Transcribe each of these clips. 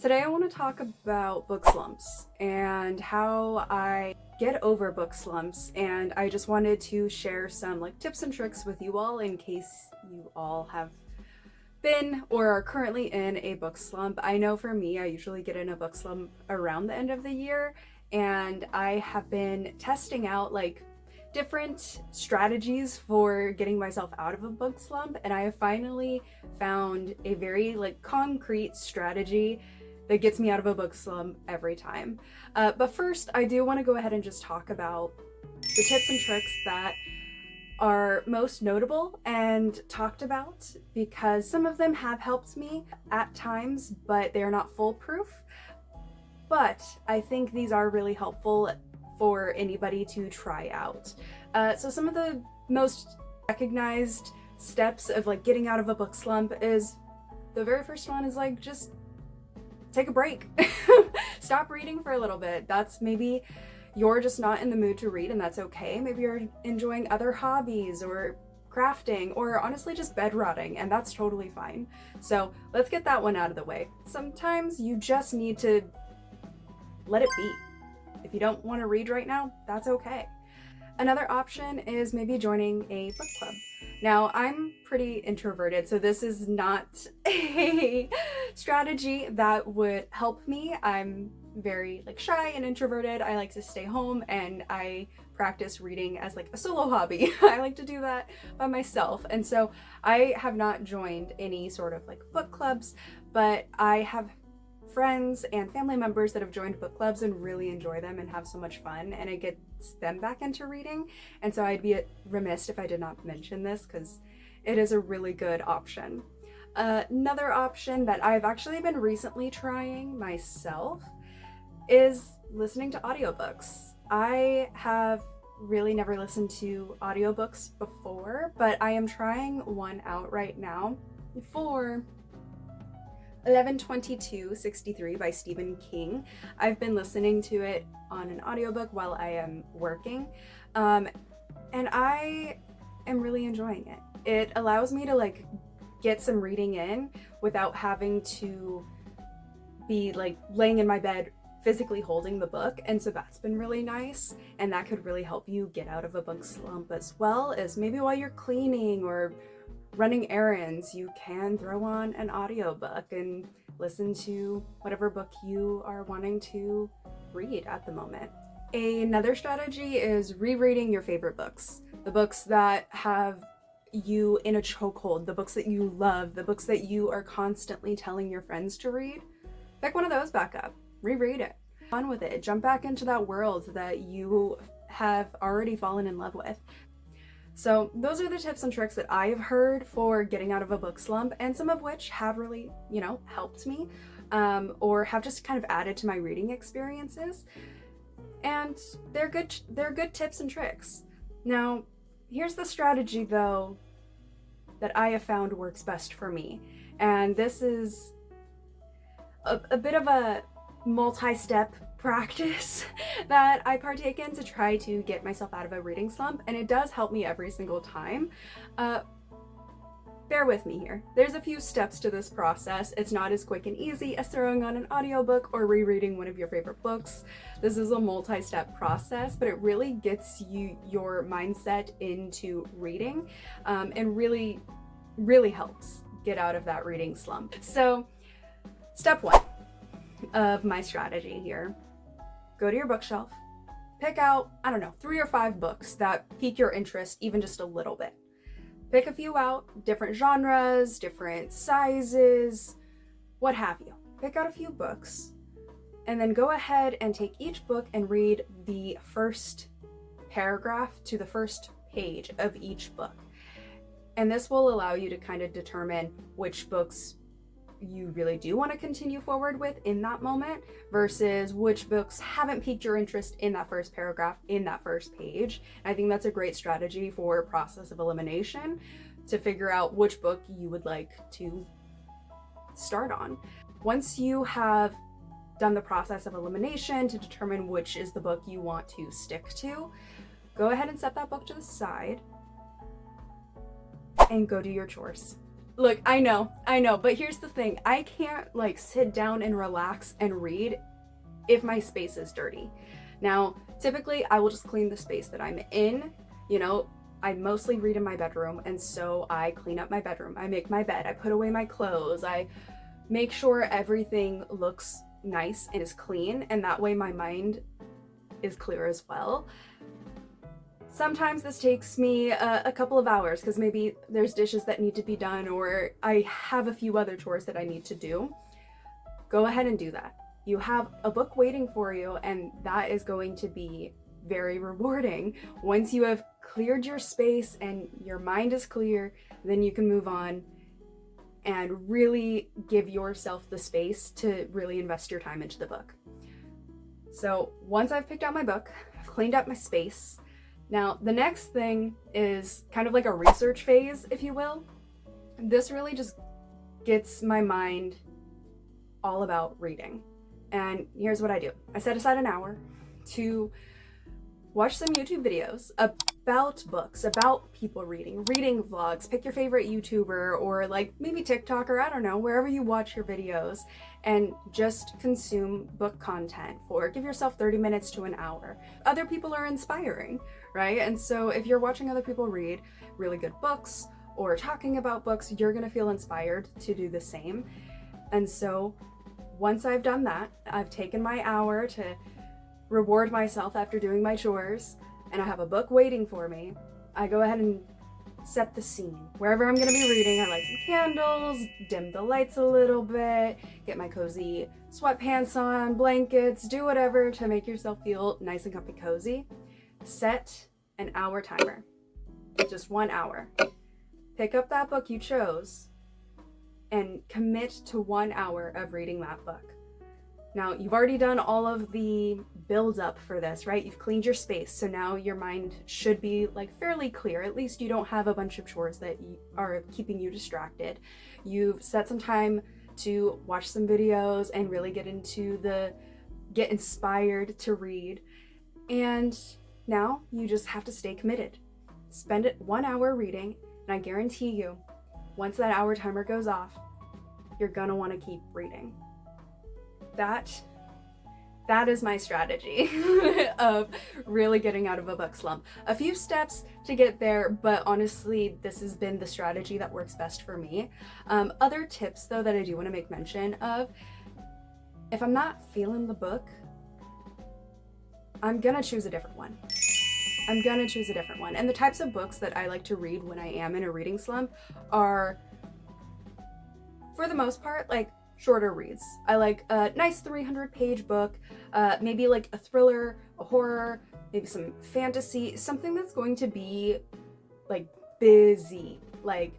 Today I want to talk about book slumps and how I get over book slumps, and I just wanted to share some tips and tricks with you all in case you all have been or are currently in a book slump. I know for me, I usually get in a book slump around the end of the year, and I have been testing out different strategies for getting myself out of a book slump, and I have finally found a very concrete strategy that gets me out of a book slump every time. But first, I do want to go ahead and just talk about the tips and tricks that are most notable and talked about, because some of them have helped me at times, but they're not foolproof. But I think these are really helpful for anybody to try out. So some of the most recognized steps of getting out of a book slump is, the very first one is just take a break. Stop reading for a little bit. That's maybe you're just not in the mood to read, and that's okay. Maybe you're enjoying other hobbies or crafting or honestly just bed rotting, and that's totally fine. So let's get that one out of the way. Sometimes you just need to let it be. If you don't want to read right now, that's okay. Another option is maybe joining a book club. Now, I'm pretty introverted, so this is not a strategy that would help me. I'm very shy and introverted. I like to stay home, and I practice reading as a solo hobby. I like to do that by myself, and so I have not joined any sort of book clubs, but I have friends and family members that have joined book clubs and really enjoy them and have so much fun, and it gets them back into reading. And so I'd be remiss if I did not mention this, because it is a really good option. Another option that I've actually been recently trying myself is listening to audiobooks. I have really never listened to audiobooks before, but I am trying one out right now for 11/22/63 by Stephen King. I've been listening to it on an audiobook while I am working, and I am really enjoying it. It allows me to get some reading in without having to be laying in my bed physically holding the book, and so that's been really nice, and that could really help you get out of a book slump, as well as maybe while you're cleaning or running errands, you can throw on an audiobook and listen to whatever book you are wanting to read at the moment. Another strategy is rereading your favorite books. The books that have you in a chokehold, the books that you love, the books that you are constantly telling your friends to read. Pick one of those back up, reread it, fun with it, jump back into that world that you have already fallen in love with. So those are the tips and tricks that I've heard for getting out of a book slump, and some of which have really, helped me, or have just kind of added to my reading experiences. And they're good tips and tricks. Now, here's the strategy though that I have found works best for me. And this is a bit of a multi-step practice that I partake in to try to get myself out of a reading slump, and it does help me every single time. Bear with me here. There's a few steps to this process. It's not as quick and easy as throwing on an audiobook or rereading one of your favorite books. This is a multi-step process, but it really gets your mindset into reading, and really, really helps get out of that reading slump. So, step one of my strategy here: go to your bookshelf, pick out, 3 or 5 books that pique your interest even just a little bit. Pick a few out, different genres, different sizes, what have you. Pick out a few books, and then go ahead and take each book and read the first paragraph to the first page of each book. And this will allow you to kind of determine which books you really do want to continue forward with in that moment, versus which books haven't piqued your interest in that first paragraph, in that first page. And I think that's a great strategy for process of elimination, to figure out which book you would like to start on. Once you have done the process of elimination to determine which is the book you want to stick to, go ahead and set that book to the side and go do your chores. Look, I know, but here's the thing. I can't like sit down and relax and read if my space is dirty. Now, typically I will just clean the space that I'm in. You know, I mostly read in my bedroom, and so I clean up my bedroom. I make my bed, I put away my clothes, I make sure everything looks nice and is clean, and that way my mind is clear as well. Sometimes this takes me a couple of hours because maybe there's dishes that need to be done, or I have a few other chores that I need to do. Go ahead and do that. You have a book waiting for you, and that is going to be very rewarding. Once you have cleared your space and your mind is clear, then you can move on and really give yourself the space to really invest your time into the book. So once I've picked out my book, I've cleaned up my space. Now the next thing is kind of like a research phase, if you will. This really just gets my mind all about reading. And here's what I do. I set aside an hour to watch some YouTube videos about books, about people reading vlogs. Pick your favorite YouTuber or like maybe TikTok, or I don't know, wherever you watch your videos, and just consume book content for, give yourself 30 minutes to an hour. Other people are inspiring, right? And so if you're watching other people read really good books or talking about books, you're gonna feel inspired to do the same. And so once I've done that, I've taken my hour to reward myself after doing my chores, and I have a book waiting for me. I go ahead and set the scene. Wherever I'm gonna be reading, I light some candles, dim the lights a little bit, get my cozy sweatpants on, blankets, do whatever to make yourself feel nice and comfy cozy. Set an hour timer, just 1 hour. Pick up that book you chose and commit to 1 hour of reading that book. Now, you've already done all of the build up for this, right? You've cleaned your space, so now your mind should be like fairly clear. At least you don't have a bunch of chores that are keeping you distracted. You've set some time to watch some videos and really get inspired to read. And now you just have to stay committed. Spend it 1 hour reading, and I guarantee you, once that hour timer goes off, you're gonna want to keep reading. That is my strategy of really getting out of a book slump. A few steps to get there, but honestly, this has been the strategy that works best for me. Other tips though that I do want to make mention of, if I'm not feeling the book, I'm gonna choose a different one. And the types of books that I like to read when I am in a reading slump are, for the most part, like shorter reads. I like a nice 300-page book, maybe like a thriller, a horror, maybe some fantasy, something that's going to be like busy. Like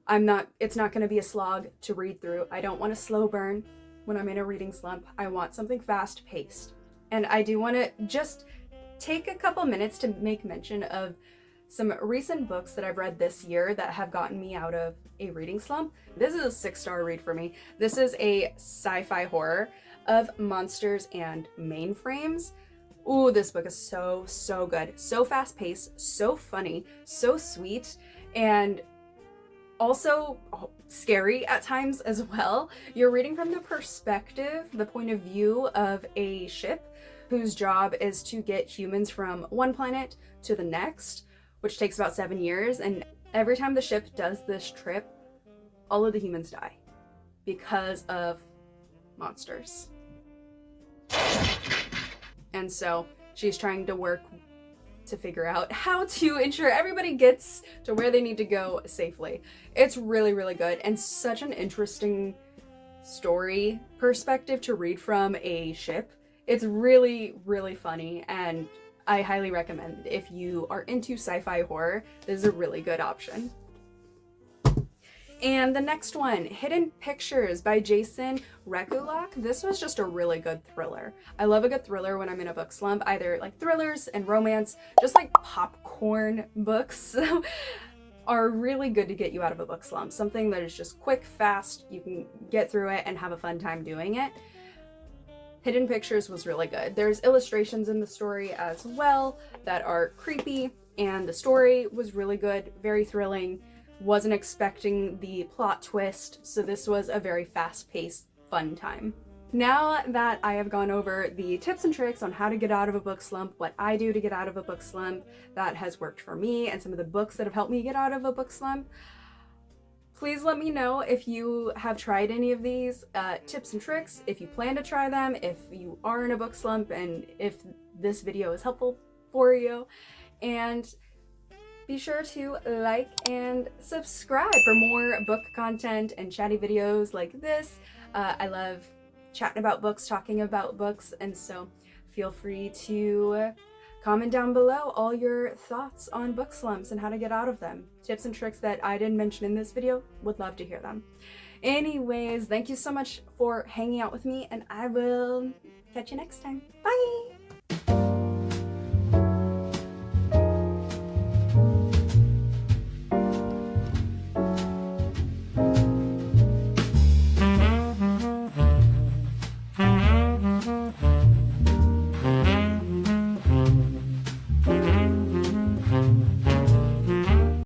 it's not going to be a slog to read through. I don't want a slow burn when I'm in a reading slump. I want something fast paced. And I do want to just take a couple minutes to make mention of some recent books that I've read this year that have gotten me out of a reading slump. This is a 6-star read for me. This is a sci-fi horror of monsters and mainframes. Ooh, this book is so good. So fast-paced, so funny, so sweet, and also scary at times as well. You're reading from the perspective, the point of view of a ship whose job is to get humans from one planet to the next, which takes about 7 years, and every time the ship does this trip, all of the humans die because of monsters. And so she's trying to work to figure out how to ensure everybody gets to where they need to go safely. It's really, really good, and such an interesting story perspective to read from a ship. It's really, really funny, and I highly recommend if you are into sci-fi horror, this is a really good option. And the next one, Hidden Pictures by Jason Rekulak. This was just a really good thriller. I love a good thriller when I'm in a book slump, either like thrillers and romance, just like popcorn books are really good to get you out of a book slump. Something that is just quick, fast, you can get through it and have a fun time doing it. Hidden Pictures was really good. There's illustrations in the story as well that are creepy, and the story was really good, very thrilling, wasn't expecting the plot twist, so this was a very fast-paced, fun time. Now that I have gone over the tips and tricks on how to get out of a book slump, what I do to get out of a book slump that has worked for me, and some of the books that have helped me get out of a book slump, please let me know if you have tried any of these tips and tricks, if you plan to try them, if you are in a book slump, and if this video is helpful for you. And be sure to like and subscribe for more book content and chatty videos like this. I love chatting about books, talking about books, and so feel free to comment down below all your thoughts on book slumps and how to get out of them. Tips and tricks that I didn't mention in this video, would love to hear them. Anyways, thank you so much for hanging out with me, and I will catch you next time. Bye!